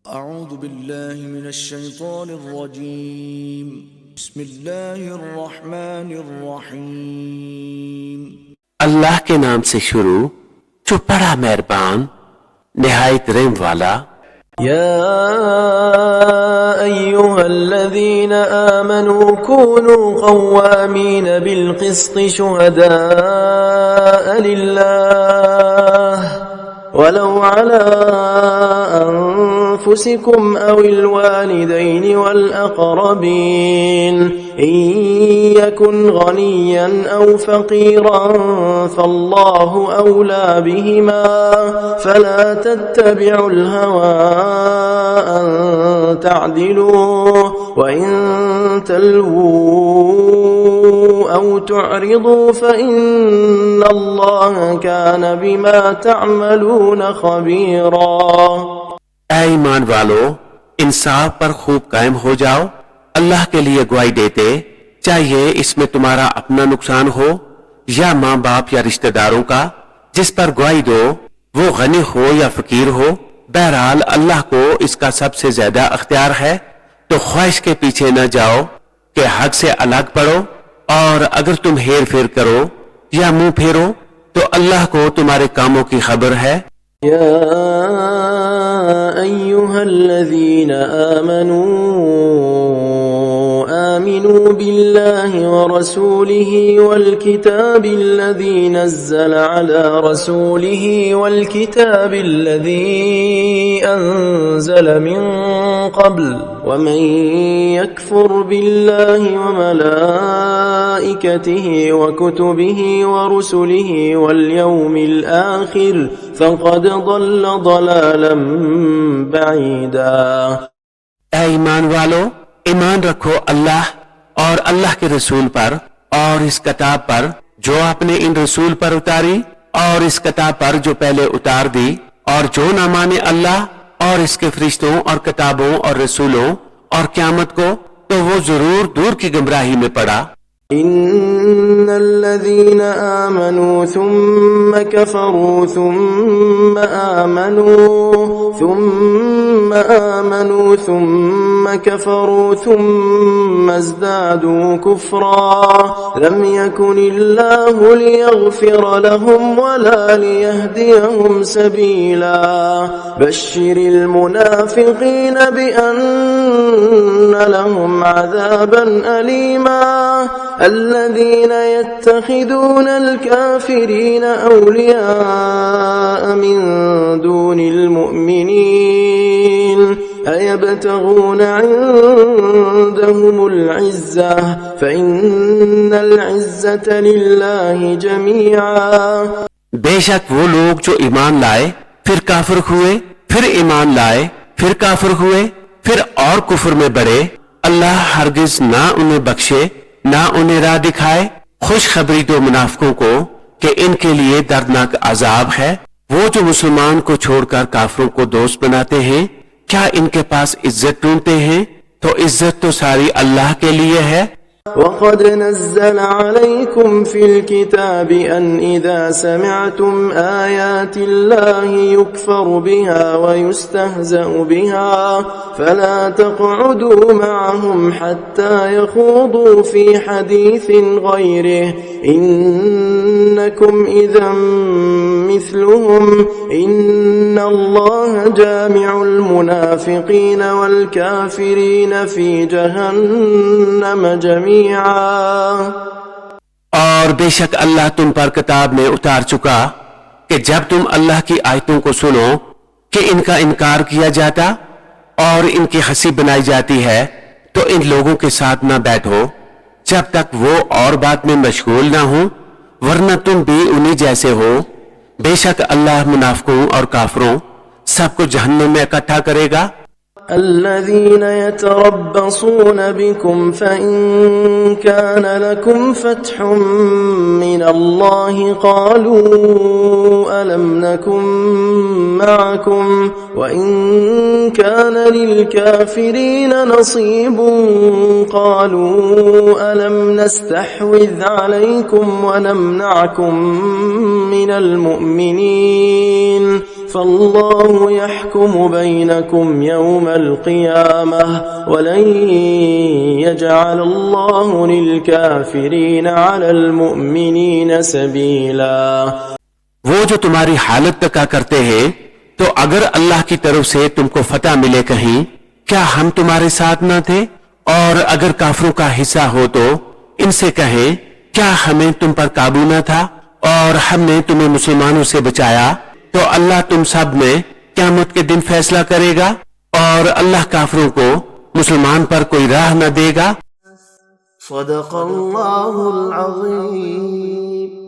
अऊज़ु बिल्लाहि मिनश शैतानिर रजीम। बिस्मिल्लाहिर रहमानिर रहीम। अल्लाह के नाम से शुरू जो बड़ा मेहरबान निहायत रहम वाला। या अय्युहल्लज़ीना आमनू कूनू क़व्वामीन बिलक़िस्ति शुहदाअ लिल्लाह वलौ अला अनफुसिकुम अविल वालिदैनि वल अक़रबीन इन यकुन गनिय्यन औ फ़क़ीरन फ़ल्लाहु औला बिहिमा फला तत्तबिउल हवा अन तअदिलू व इन तल्वू औ तुअरिदू फ़इन्नल्लाह कान बिमा तअमलून ख़बीरा। ऐ ईमान वालो, इंसाफ पर खूब कायम हो जाओ। अल्लाह के लिए गवाही देते, चाहे इसमें तुम्हारा अपना नुकसान हो या माँ बाप या रिश्तेदारों का। जिस पर गवाही दो वो गनी हो या फकीर हो, बहरहाल अल्लाह को इसका सबसे ज्यादा अख्तियार है। तो ख्वाहिश के पीछे न जाओ कि हक से अलग पड़ो, और अगर तुम हेर फेर करो या मुंह फेरो तो अल्लाह को तुम्हारे कामों की खबर है। या अय्युहल्लज़ीना आमनू आमिनू बिल्लाहि व रसूलिहि वल किताबिल्लज़ी नज़्ज़ल अला रसूलिहि वल किताबिल्लज़ी अंज़ल मिन क़ब्ल व मन यकफुर बिल्लाहि व मलाइकतिहि व कुतुबिहि व रुसुलिहि वल यौमिल आखिर फ़क़द ضل ضلالا بعيدا। ऐ ईमान वालो, ईमान रखो अल्लाह और अल्लाह के रसूल पर और इस किताब पर जो आपने इन रसूल पर उतारी और इस किताब पर जो पहले उतार दी, और जो न माने अल्लाह और इसके फरिश्तों और किताबों और रसूलों और क़यामत को, तो वो जरूर दूर की गुमराही में पड़ा। इन्नल्लज़ीना आमनू सुम्मा कफ़रू सुम्मा आमनू सुम्मा कफ़रू सुम्मा इज़्दादू कुफ़रा लम यकुनिल्लाहु लियग़फ़िर लहुम वला लियहदियहुम सबीला बश्शिरिल मुनाफ़िक़ीन बिअन्न लहुम अज़ाबन अलीमा الذين يتخذون الكافرين أولياء من دون المؤمنين أيبتغون عندهم العزة فإن العزة لله جميعا। बेशक वो लोग जो ईमान लाए फिर काफिर हुए, फिर ईमान लाए फिर काफिर हुए, फिर और कुफर में बढ़े, अल्लाह हरगिज ना उन्हें बख्शे ना उन्हें राह दिखाए। खुशखबरी दो मुनाफिकों को कि इनके लिए दर्दनाक अजाब है। वो जो मुसलमान को छोड़कर काफिरों को दोस्त बनाते हैं, क्या इनके पास इज्जत ढूंढते हैं? तो इज्जत तो सारी अल्लाह के लिए है। وقد نزل عليكم في الكتاب أن إذا سمعتم آيات الله يكفر بها ويستهزأ بها فلا تقعدوا معهم حتى يخوضوا في حديث غيره إنكم إذا مثلهم إن الله جامع المنافقين والكافرين في جهنم جميعا। और बेशक अल्लाह तुम पर किताब में उतार चुका कि जब तुम अल्लाह की आयतों को सुनो कि इनका इनकार किया जाता और इनकी हंसी बनाई जाती है, तो इन लोगों के साथ न बैठो जब तक वो और बात में मशगूल न हो, वरना तुम भी उन्हीं जैसे हो। बेशक अल्लाह मुनाफिकों और काफिरों सबको जहन्नम में इकट्ठा करेगा। الذين يتربصون بكم فإن كان لكم فتح من الله قالوا ألم نكن معكم وإن كان للكافرين نصيب قالوا ألم نستحوذ عليكم ونمنعكم من المؤمنين فالله يحكم بينكم يوم القيامة ولن يجعل الله للكافرين على المؤمنين سبيلا। वो जो तुम्हारी हालत तका करते हैं, तो अगर अल्लाह की तरफ से तुमको फतह मिले कहीं, क्या हम तुम्हारे साथ न थे? और अगर काफरों का हिस्सा हो तो इनसे कहें, क्या हमें तुम पर काबू न था और हमने तुम्हें मुसलमानों से बचाया? तो अल्लाह तुम सब में क़यामत के दिन फैसला करेगा और अल्लाह काफरों को मुसलमान पर कोई राह न देगा। सदक़ल्लाहुल अज़ीम।